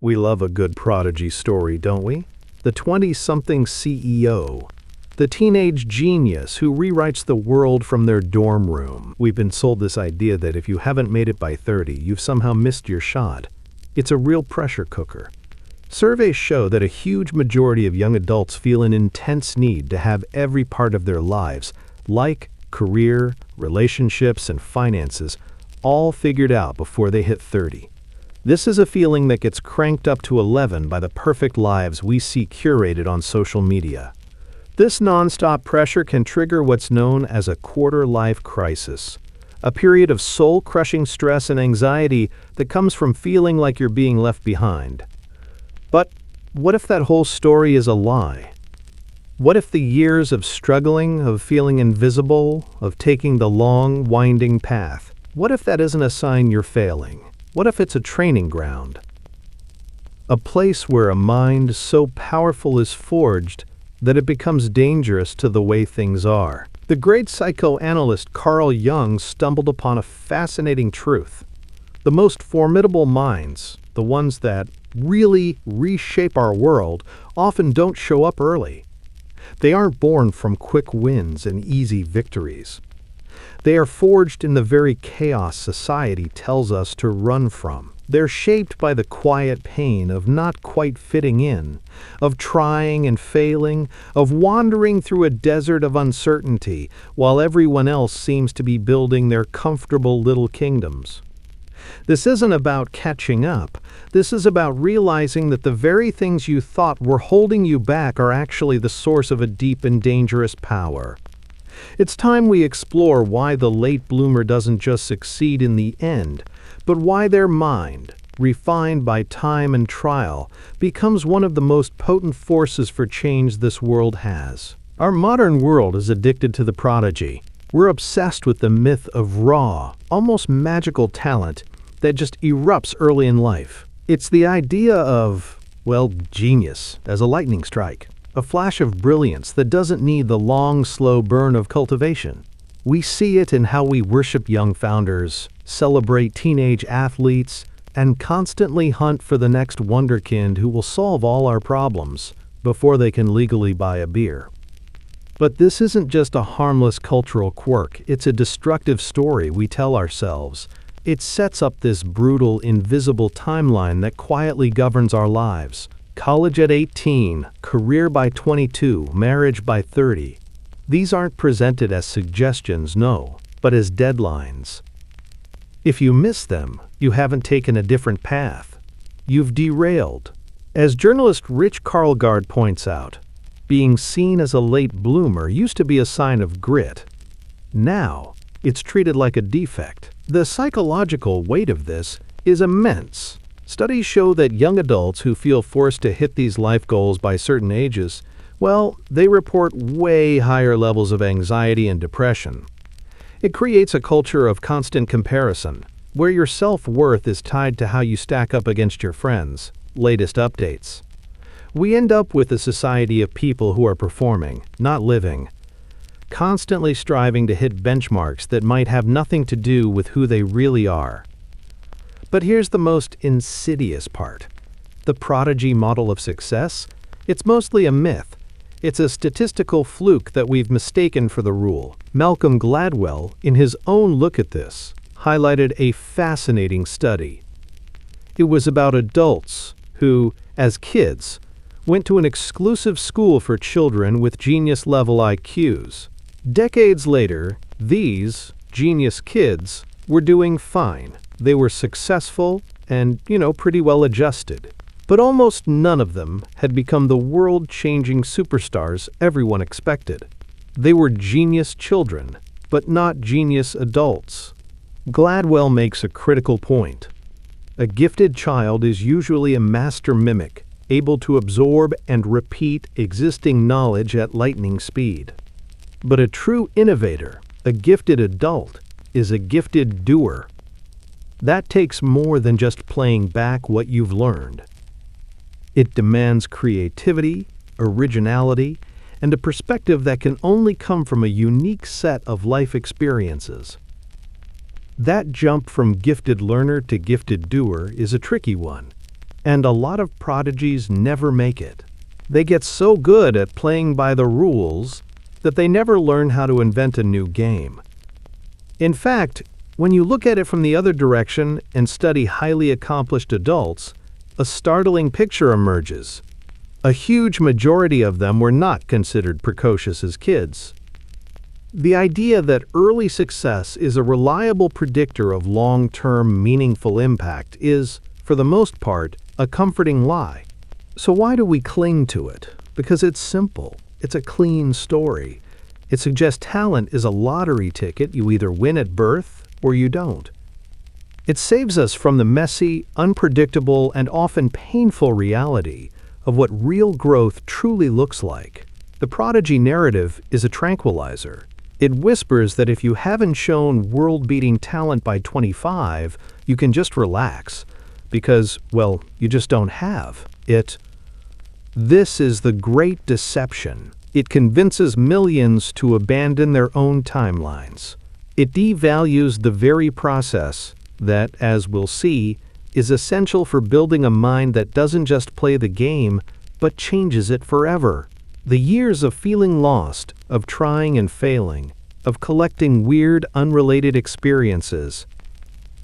We love a good prodigy story, don't we? The 20-something CEO, the teenage genius who rewrites the world from their dorm room. We've been sold this idea that if you haven't made it by 30, you've somehow missed your shot. It's a real pressure cooker. Surveys show that a huge majority of young adults feel an intense need to have every part of their lives, like career, relationships, and finances, all figured out before they hit 30. This is a feeling that gets cranked up to 11 by the perfect lives we see curated on social media. This nonstop pressure can trigger what's known as a quarter-life crisis, a period of soul-crushing stress and anxiety that comes from feeling like you're being left behind. But what if that whole story is a lie? What if the years of struggling, of feeling invisible, of taking the long, winding path, what if that isn't a sign you're failing? What if it's a training ground? A place where a mind so powerful is forged that it becomes dangerous to the way things are. The great psychoanalyst Carl Jung stumbled upon a fascinating truth. The most formidable minds, the ones that really reshape our world, often don't show up early. They aren't born from quick wins and easy victories. They are forged in the very chaos society tells us to run from. They're shaped by the quiet pain of not quite fitting in, of trying and failing, of wandering through a desert of uncertainty while everyone else seems to be building their comfortable little kingdoms. This isn't about catching up. This is about realizing that the very things you thought were holding you back are actually the source of a deep and dangerous power. It's time we explore why the late bloomer doesn't just succeed in the end, but why their mind, refined by time and trial, becomes one of the most potent forces for change this world has. Our modern world is addicted to the prodigy. We're obsessed with the myth of raw, almost magical talent that just erupts early in life. It's the idea of, genius as a lightning strike. A flash of brilliance that doesn't need the long, slow burn of cultivation. We see it in how we worship young founders, celebrate teenage athletes, and constantly hunt for the next wonderkind who will solve all our problems before they can legally buy a beer. But this isn't just a harmless cultural quirk, it's a destructive story we tell ourselves. It sets up this brutal, invisible timeline that quietly governs our lives. College at 18, career by 22, marriage by 30. These aren't presented as suggestions, no, but as deadlines. If you miss them, you haven't taken a different path. You've derailed. As journalist Rich Karlgaard points out, being seen as a late bloomer used to be a sign of grit. Now, it's treated like a defect. The psychological weight of this is immense. Studies show that young adults who feel forced to hit these life goals by certain ages, they report way higher levels of anxiety and depression. It creates a culture of constant comparison, where your self-worth is tied to how you stack up against your friends' latest updates. We end up with a society of people who are performing, not living, constantly striving to hit benchmarks that might have nothing to do with who they really are. But here's the most insidious part. The prodigy model of success? It's mostly a myth. It's a statistical fluke that we've mistaken for the rule. Malcolm Gladwell, in his own look at this, highlighted a fascinating study. It was about adults who, as kids, went to an exclusive school for children with genius-level IQs. Decades later, these genius kids were doing fine. They were successful and, pretty well adjusted. But almost none of them had become the world-changing superstars everyone expected. They were genius children, but not genius adults. Gladwell makes a critical point. A gifted child is usually a master mimic, able to absorb and repeat existing knowledge at lightning speed. But a true innovator, a gifted adult, is a gifted doer. That takes more than just playing back what you've learned. It demands creativity, originality, and a perspective that can only come from a unique set of life experiences. That jump from gifted learner to gifted doer is a tricky one, And a lot of prodigies never make it. They get so good at playing by the rules that they never learn how to invent a new game. In fact, when you look at it from the other direction and study highly accomplished adults, a startling picture emerges. A huge majority of them were not considered precocious as kids. The idea that early success is a reliable predictor of long-term meaningful impact is, for the most part, a comforting lie. So why do we cling to it? Because it's simple. It's a clean story. It suggests talent is a lottery ticket. You either win at birth or you don't. It saves us from the messy, unpredictable, and often painful reality of what real growth truly looks like. The prodigy narrative is a tranquilizer. It whispers that if you haven't shown world-beating talent by 25, you can just relax, because, well, you just don't have it. This is the great deception. It convinces millions to abandon their own timelines. It devalues the very process that, as we'll see, is essential for building a mind that doesn't just play the game, but changes it forever. The years of feeling lost, of trying and failing, of collecting weird, unrelated experiences.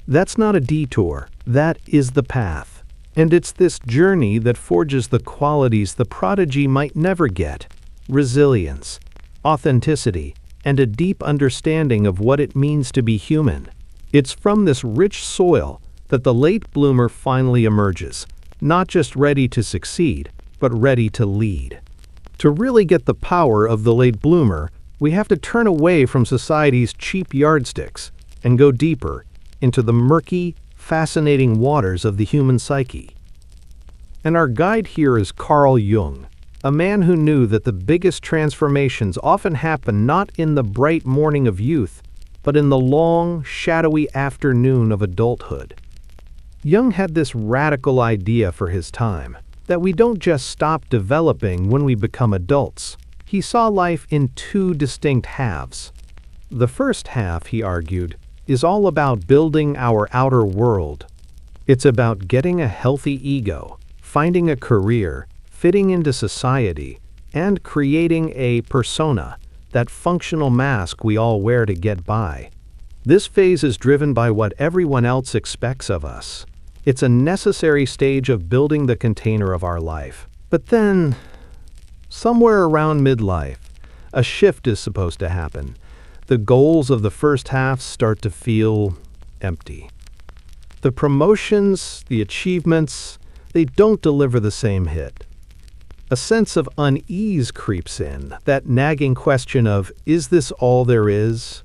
That's not a detour. That is the path. And it's this journey that forges the qualities the prodigy might never get: resilience, authenticity, and a deep understanding of what it means to be human. It's from this rich soil that the late bloomer finally emerges, not just ready to succeed, but ready to lead. To really get the power of the late bloomer, we have to turn away from society's cheap yardsticks and go deeper into the murky, fascinating waters of the human psyche. And our guide here is Carl Jung, a man who knew that the biggest transformations often happen not in the bright morning of youth, but in the long, shadowy afternoon of adulthood. Jung had this radical idea for his time, that we don't just stop developing when we become adults. He saw life in two distinct halves. The first half, he argued, is all about building our outer world. It's about getting a healthy ego, finding a career, fitting into society, and creating a persona, that functional mask we all wear to get by. This phase is driven by what everyone else expects of us. It's a necessary stage of building the container of our life. But then, somewhere around midlife, a shift is supposed to happen. The goals of the first half start to feel empty. The promotions, the achievements, they don't deliver the same hit. A sense of unease creeps in, that nagging question of, is this all there is?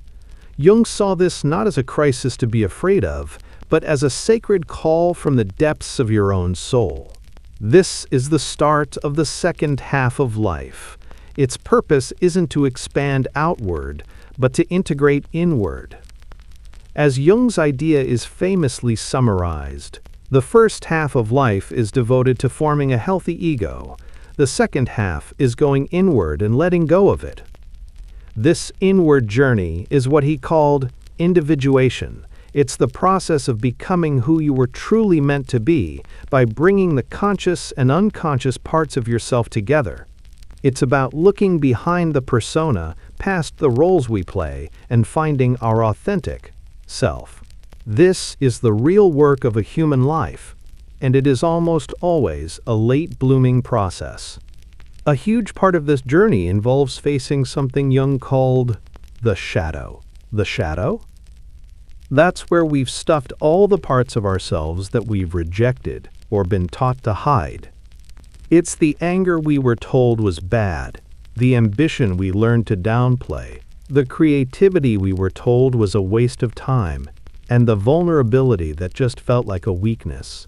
Jung saw this not as a crisis to be afraid of, but as a sacred call from the depths of your own soul. This is the start of the second half of life. Its purpose isn't to expand outward, but to integrate inward. As Jung's idea is famously summarized, the first half of life is devoted to forming a healthy ego. The second half is going inward and letting go of it. This inward journey is what he called individuation. It's the process of becoming who you were truly meant to be by bringing the conscious and unconscious parts of yourself together. It's about looking behind the persona, past the roles we play, and finding our authentic self. This is the real work of a human life, and it is almost always a late blooming process. A huge part of this journey involves facing something Jung called the shadow. The shadow? That's where we've stuffed all the parts of ourselves that we've rejected or been taught to hide. It's the anger we were told was bad, the ambition we learned to downplay, the creativity we were told was a waste of time, and the vulnerability that just felt like a weakness.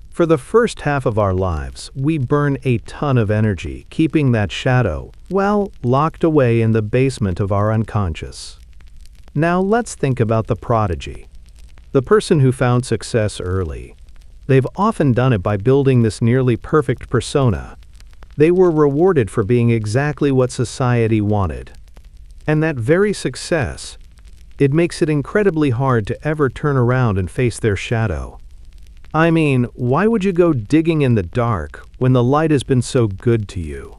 For the first half of our lives, we burn a ton of energy keeping that shadow, well, locked away in the basement of our unconscious. Now let's think about the prodigy, the person who found success early. They've often done it by building this nearly perfect persona. They were rewarded for being exactly what society wanted. And that very success, it makes it incredibly hard to ever turn around and face their shadow. I mean, why would you go digging in the dark when the light has been so good to you?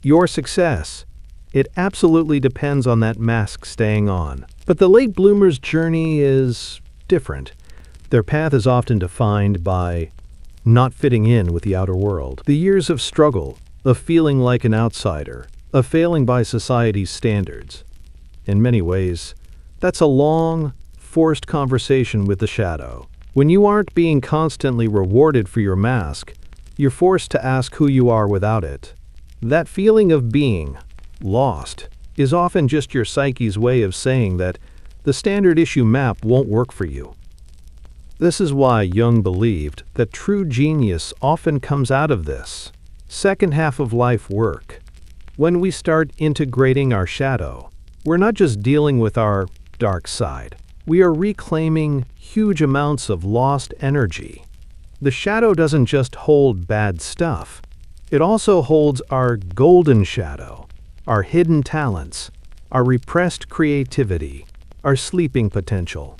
Your success, it absolutely depends on that mask staying on. But the late bloomer's journey is different. Their path is often defined by not fitting in with the outer world. The years of struggle, of feeling like an outsider, of failing by society's standards. In many ways, that's a long, forced conversation with the shadow. When you aren't being constantly rewarded for your mask, you're forced to ask who you are without it. That feeling of being lost is often just your psyche's way of saying that the standard issue map won't work for you. This is why Jung believed that true genius often comes out of this second half of life work. When we start integrating our shadow, we're not just dealing with our dark side. We are reclaiming huge amounts of lost energy. The shadow doesn't just hold bad stuff. It also holds our golden shadow, our hidden talents, our repressed creativity, our sleeping potential.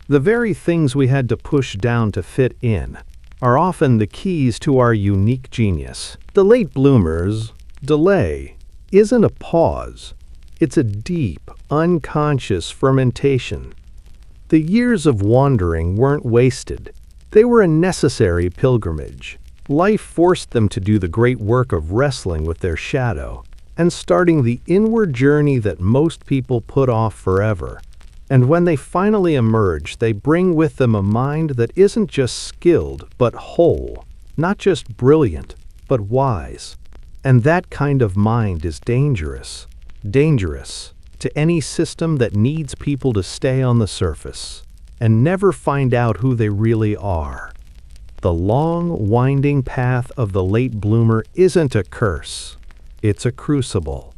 The very things we had to push down to fit in are often the keys to our unique genius. The late bloomer's delay isn't a pause. It's a deep, unconscious fermentation. The years of wandering weren't wasted. They were a necessary pilgrimage. Life forced them to do the great work of wrestling with their shadow and starting the inward journey that most people put off forever. And when they finally emerge, they bring with them a mind that isn't just skilled, but whole, not just brilliant, but wise. And that kind of mind is dangerous. Dangerous to any system that needs people to stay on the surface and never find out who they really are. The long, winding path of the late bloomer isn't a curse. It's a crucible.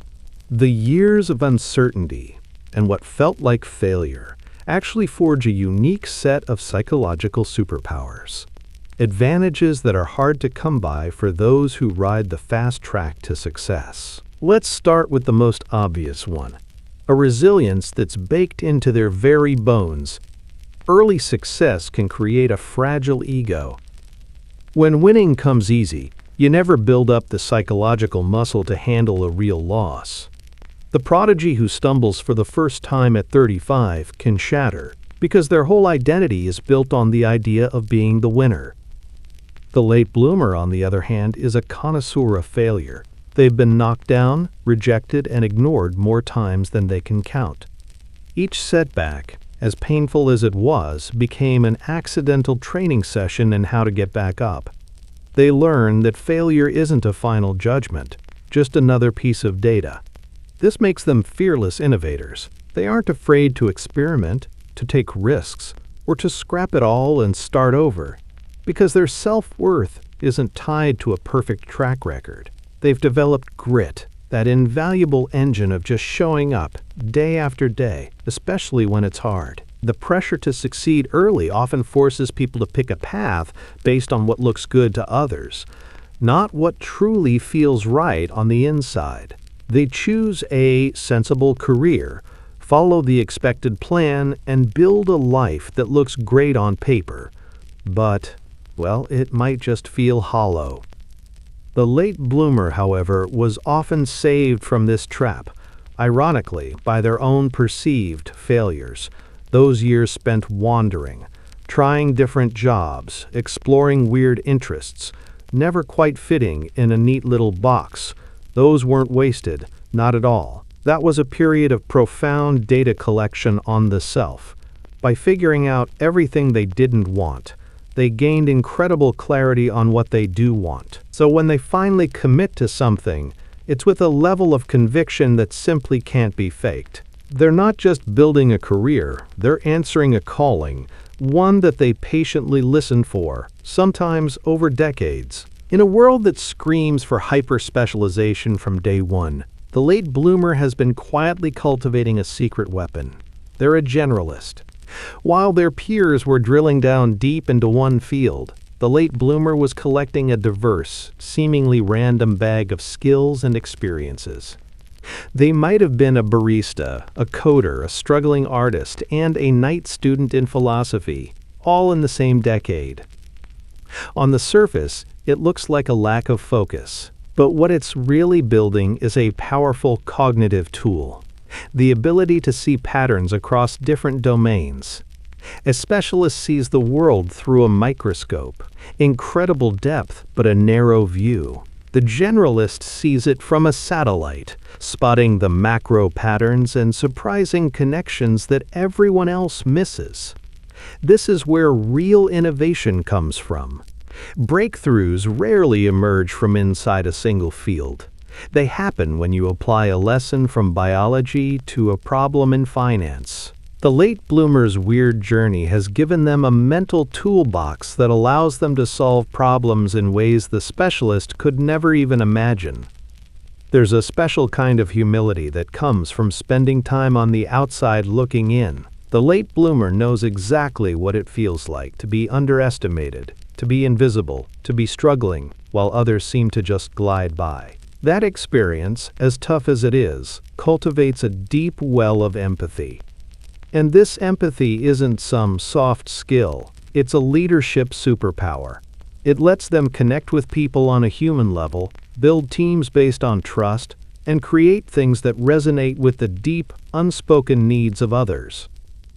The years of uncertainty and what felt like failure actually forge a unique set of psychological superpowers. Advantages that are hard to come by for those who ride the fast track to success. Let's start with the most obvious one. A resilience that's baked into their very bones. Early success can create a fragile ego. When winning comes easy, you never build up the psychological muscle to handle a real loss. The prodigy who stumbles for the first time at 35 can shatter because their whole identity is built on the idea of being the winner. The late bloomer, on the other hand, is a connoisseur of failure. They've been knocked down, rejected, and ignored more times than they can count. Each setback, as painful as it was, became an accidental training session in how to get back up. They learn that failure isn't a final judgment, just another piece of data. This makes them fearless innovators. They aren't afraid to experiment, to take risks, or to scrap it all and start over, because their self-worth isn't tied to a perfect track record. They've developed grit, that invaluable engine of just showing up day after day, especially when it's hard. The pressure to succeed early often forces people to pick a path based on what looks good to others, not what truly feels right on the inside. They choose a sensible career, follow the expected plan, and build a life that looks great on paper. But, well, it might just feel hollow. The late bloomer, however, was often saved from this trap, ironically, by their own perceived failures. Those years spent wandering, trying different jobs, exploring weird interests, never quite fitting in a neat little box. Those weren't wasted, not at all. That was a period of profound data collection on the self. By figuring out everything they didn't want, they gained incredible clarity on what they do want. So when they finally commit to something, it's with a level of conviction that simply can't be faked. They're not just building a career, they're answering a calling, one that they patiently listen for, sometimes over decades. In a world that screams for hyper-specialization from day one, the late bloomer has been quietly cultivating a secret weapon. They're a generalist. While their peers were drilling down deep into one field, the late bloomer was collecting a diverse, seemingly random bag of skills and experiences. They might have been a barista, a coder, a struggling artist, and a night student in philosophy, all in the same decade. On the surface, it looks like a lack of focus. But what it's really building is a powerful cognitive tool. The ability to see patterns across different domains. A specialist sees the world through a microscope. Incredible depth, but a narrow view. The generalist sees it from a satellite, spotting the macro patterns and surprising connections that everyone else misses. This is where real innovation comes from. Breakthroughs rarely emerge from inside a single field. They happen when you apply a lesson from biology to a problem in finance. The late bloomer's weird journey has given them a mental toolbox that allows them to solve problems in ways the specialist could never even imagine. There's a special kind of humility that comes from spending time on the outside looking in. The late bloomer knows exactly what it feels like to be underestimated, to be invisible, to be struggling, while others seem to just glide by. That experience, as tough as it is, cultivates a deep well of empathy. And this empathy isn't some soft skill, it's a leadership superpower. It lets them connect with people on a human level, build teams based on trust, and create things that resonate with the deep, unspoken needs of others.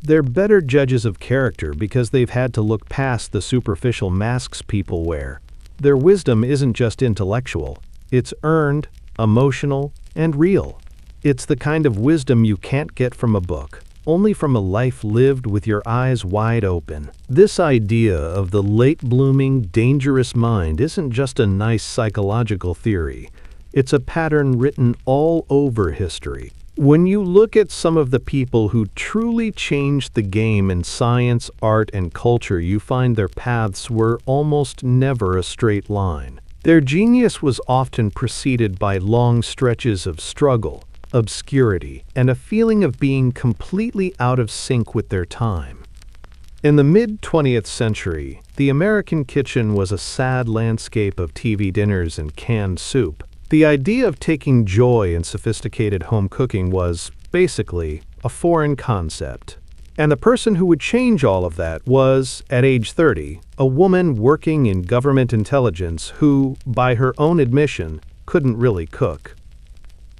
They're better judges of character because they've had to look past the superficial masks people wear. Their wisdom isn't just intellectual, it's earned, emotional, and real. It's the kind of wisdom you can't get from a book, only from a life lived with your eyes wide open. This idea of the late-blooming, dangerous mind isn't just a nice psychological theory. It's a pattern written all over history. When you look at some of the people who truly changed the game in science, art, and culture, you find their paths were almost never a straight line. Their genius was often preceded by long stretches of struggle, obscurity, and a feeling of being completely out of sync with their time. In the mid-20th century, the American kitchen was a sad landscape of TV dinners and canned soup. The idea of taking joy in sophisticated home cooking was, basically, a foreign concept. And the person who would change all of that was, at age 30, a woman working in government intelligence who, by her own admission, couldn't really cook.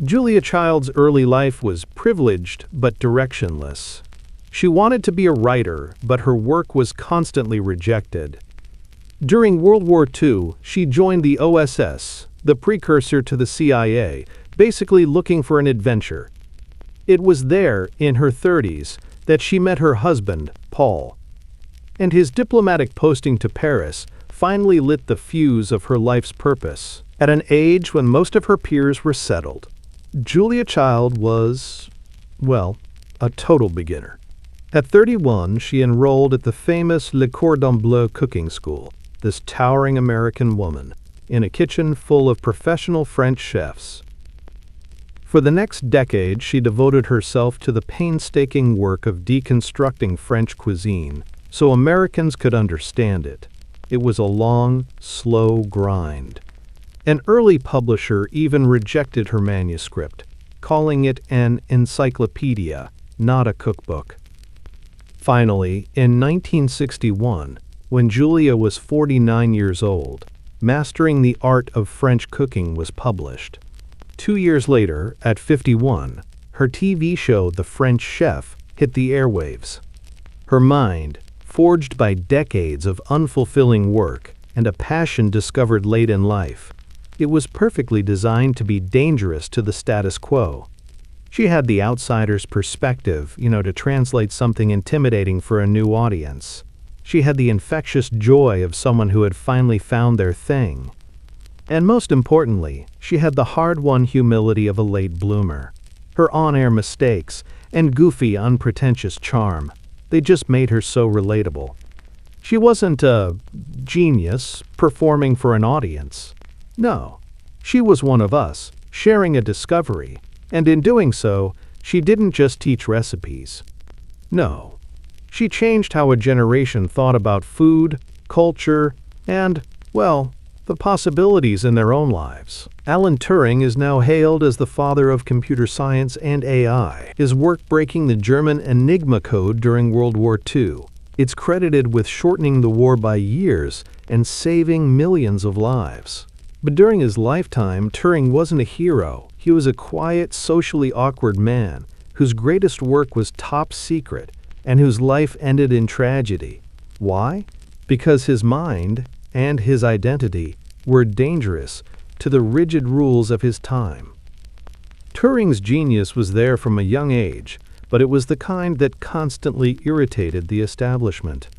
Julia Child's early life was privileged but directionless. She wanted to be a writer, but her work was constantly rejected. During World War II, she joined the OSS, the precursor to the CIA, basically looking for an adventure. It was there, in her 30s, that she met her husband, Paul. And his diplomatic posting to Paris finally lit the fuse of her life's purpose. At an age when most of her peers were settled, Julia Child was, well, a total beginner. At 31, she enrolled at the famous Le Cordon Bleu cooking school, this towering American woman, in a kitchen full of professional French chefs. For the next decade, she devoted herself to the painstaking work of deconstructing French cuisine so Americans could understand it. It was a long, slow grind. An early publisher even rejected her manuscript, calling it an encyclopedia, not a cookbook. Finally, in 1961, when Julia was 49 years old, Mastering the Art of French Cooking was published. 2 years later, at 51, her TV show The French Chef hit the airwaves. Her mind, forged by decades of unfulfilling work and a passion discovered late in life, it was perfectly designed to be dangerous to the status quo. She had the outsider's perspective, to translate something intimidating for a new audience. She had the infectious joy of someone who had finally found their thing. And most importantly, she had the hard-won humility of a late bloomer. Her on-air mistakes and goofy, unpretentious charm, they just made her so relatable. She wasn't a genius performing for an audience. No, she was one of us, sharing a discovery, and in doing so, she didn't just teach recipes. No, she changed how a generation thought about food, culture, and, well, the possibilities in their own lives. Alan Turing is now hailed as the father of computer science and AI, his work breaking the German Enigma code during World War II. It's credited with shortening the war by years and saving millions of lives. But during his lifetime, Turing wasn't a hero. He was a quiet, socially awkward man whose greatest work was top secret and whose life ended in tragedy. Why? Because his mind and his identity were dangerous to the rigid rules of his time. Turing's genius was there from a young age, but it was the kind that constantly irritated the establishment.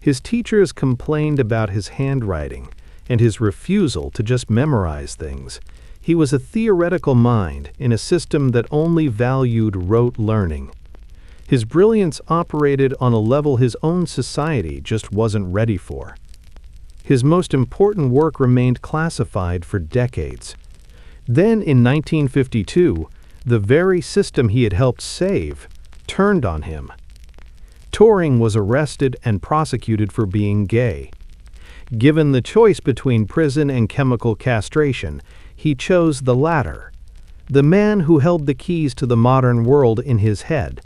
His teachers complained about his handwriting and his refusal to just memorize things. He was a theoretical mind in a system that only valued rote learning. His brilliance operated on a level his own society just wasn't ready for. His most important work remained classified for decades. Then, in 1952, the very system he had helped save turned on him. Turing was arrested and prosecuted for being gay. Given the choice between prison and chemical castration, he chose the latter. The man who held the keys to the modern world in his head.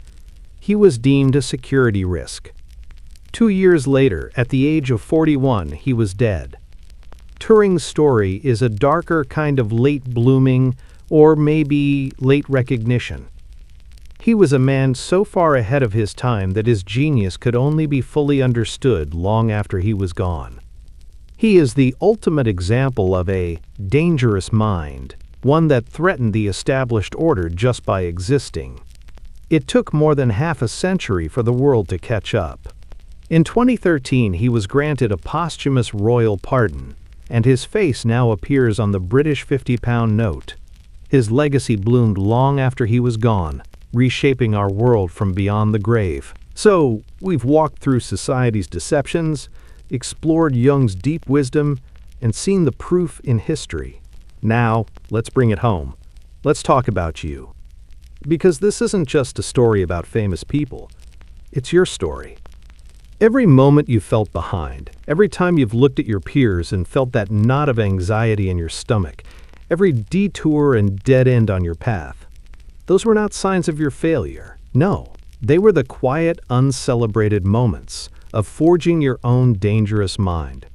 He was deemed a security risk. 2 years later, at the age of 41, he was dead. Turing's story is a darker kind of late blooming, or maybe late recognition. He was a man so far ahead of his time that his genius could only be fully understood long after he was gone. He is the ultimate example of a dangerous mind, one that threatened the established order just by existing. It took more than half a century for the world to catch up. In 2013, he was granted a posthumous royal pardon, and his face now appears on the British £50 note. His legacy bloomed long after he was gone, reshaping our world from beyond the grave. So, we've walked through society's deceptions, explored Jung's deep wisdom, and seen the proof in history. Now, let's bring it home. Let's talk about you. Because this isn't just a story about famous people. It's your story. Every moment you felt behind, every time you've looked at your peers and felt that knot of anxiety in your stomach, every detour and dead end on your path, those were not signs of your failure. No, they were the quiet, uncelebrated moments of forging your own dangerous mind.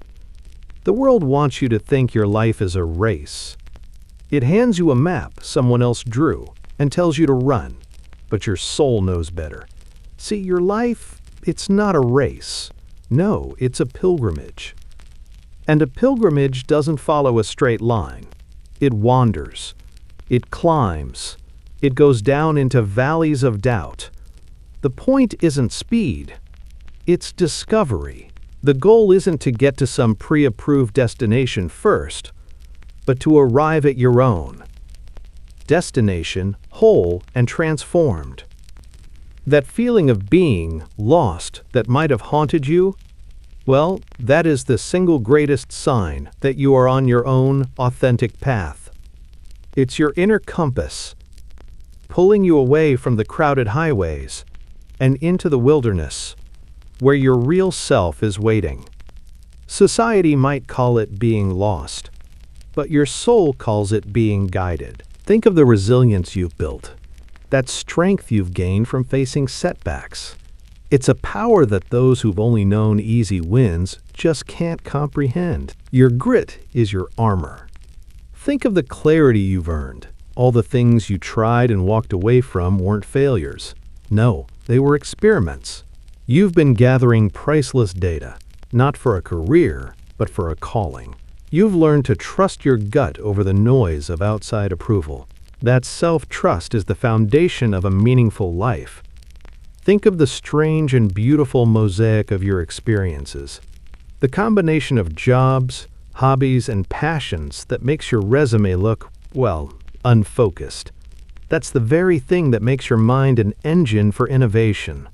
The world wants you to think your life is a race. It hands you a map someone else drew and tells you to run, but your soul knows better. See, your life, it's not a race. No, it's a pilgrimage. And a pilgrimage doesn't follow a straight line. It wanders. It climbs. It goes down into valleys of doubt. The point isn't speed. It's discovery. The goal isn't to get to some pre-approved destination first, but to arrive at your own destination, whole and transformed. That feeling of being lost that might have haunted you, well, that is the single greatest sign that you are on your own authentic path. It's your inner compass, pulling you away from the crowded highways and into the wilderness, where your real self is waiting. Society might call it being lost, but your soul calls it being guided. Think of the resilience you've built, that strength you've gained from facing setbacks. It's a power that those who've only known easy wins just can't comprehend. Your grit is your armor. Think of the clarity you've earned. All the things you tried and walked away from weren't failures. No, they were experiments. You've been gathering priceless data, not for a career, but for a calling. You've learned to trust your gut over the noise of outside approval. That self-trust is the foundation of a meaningful life. Think of the strange and beautiful mosaic of your experiences. The combination of jobs, hobbies, and passions that makes your resume look, well, unfocused. That's the very thing that makes your mind an engine for innovation.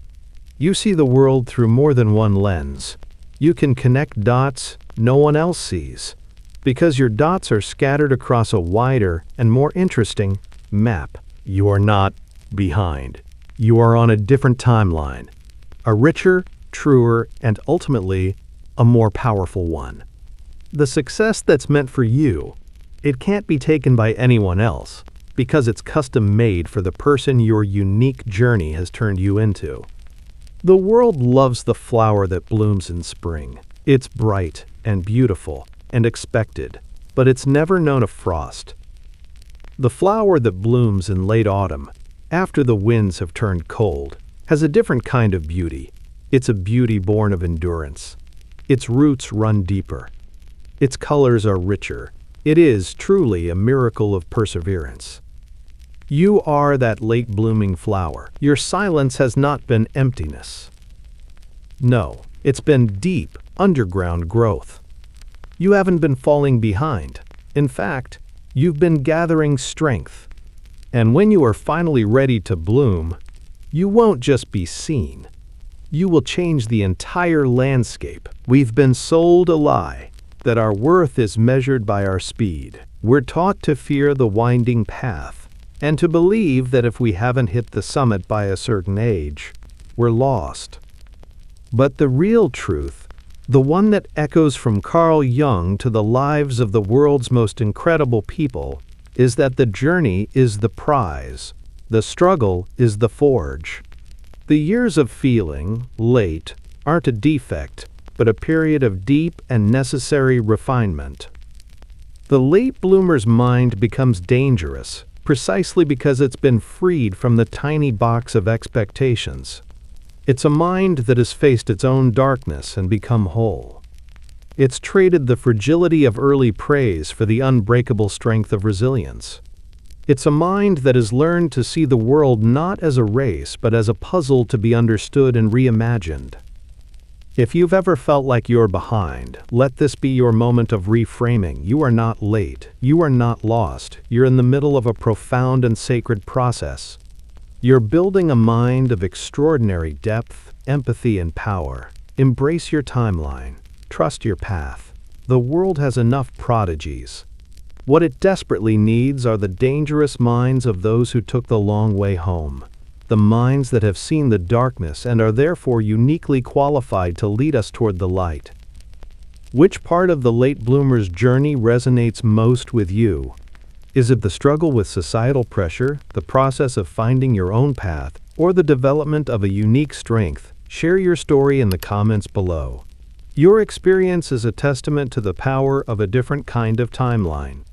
You see the world through more than one lens. You can connect dots no one else sees, because your dots are scattered across a wider and more interesting map. You are not behind. You are on a different timeline, a richer, truer, and ultimately, a more powerful one. The success that's meant for you, it can't be taken by anyone else, because it's custom-made for the person your unique journey has turned you into. The world loves the flower that blooms in spring. It's bright, and beautiful and expected, but it's never known a frost. The flower that blooms in late autumn, after the winds have turned cold, has a different kind of beauty. It's a beauty born of endurance. Its roots run deeper. Its colors are richer. It is truly a miracle of perseverance. You are that late-blooming flower. Your silence has not been emptiness. No, it's been deep, underground growth. You haven't been falling behind. In fact, you've been gathering strength. And when you are finally ready to bloom, you won't just be seen. You will change the entire landscape. We've been sold a lie that our worth is measured by our speed. We're taught to fear the winding path and to believe that if we haven't hit the summit by a certain age, we're lost. But the real truth, the one that echoes from Carl Jung to the lives of the world's most incredible people, is that the journey is the prize, the struggle is the forge. The years of feeling late aren't a defect, but a period of deep and necessary refinement. The late bloomer's mind becomes dangerous precisely because it's been freed from the tiny box of expectations. It's a mind that has faced its own darkness and become whole. It's traded the fragility of early praise for the unbreakable strength of resilience. It's a mind that has learned to see the world not as a race but as a puzzle to be understood and reimagined. If you've ever felt like you're behind, let this be your moment of reframing. You are not late. You are not lost. You're in the middle of a profound and sacred process. You're building a mind of extraordinary depth, empathy, and power. Embrace your timeline. Trust your path. The world has enough prodigies. What it desperately needs are the dangerous minds of those who took the long way home. The minds that have seen the darkness and are therefore uniquely qualified to lead us toward the light. Which part of the late bloomer's journey resonates most with you? Is it the struggle with societal pressure, the process of finding your own path, or the development of a unique strength? Share your story in the comments below. Your experience is a testament to the power of a different kind of timeline.